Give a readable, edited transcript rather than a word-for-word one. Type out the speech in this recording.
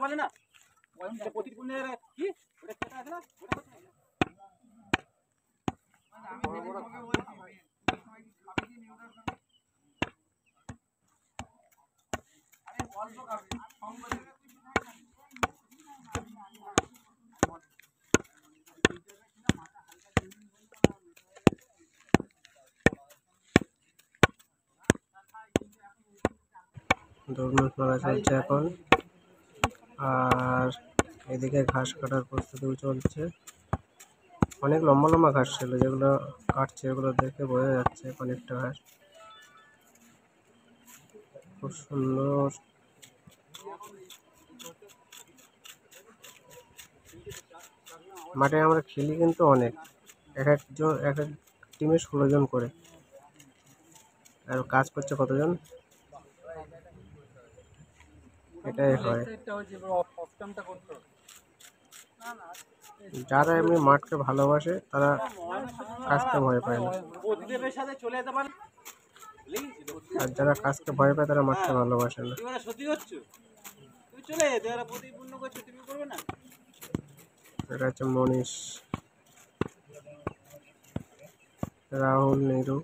পারলে না প্রতিদিনের কি ওটা কেটে আছে না ওটা দৌড় মারা চলছে এখন। আর এদিকে ঘাস কাটার প্রস্তুতিও চলছে। অনেক লম্বা লম্বা ঘাস ছিল, যেগুলো কাটছে এগুলো দেখে বোঝা যাচ্ছে অনেকটা ঘাস। খুব সুন্দর। মাঠে আমরা খেলি কিন্তু অনেক, এক এক টিমে 16 জন করে। আর কাজ করছে কতজন, এটাই হয়। যারা এমনি মাঠকে ভালোবাসে তারা কাজকে ভয় পায় না, আর যারা কাজকে ভয় পায় তারা মাঠকে ভালোবাসে না। এটা হচ্ছে মনীষ, রাহুল নেহরু।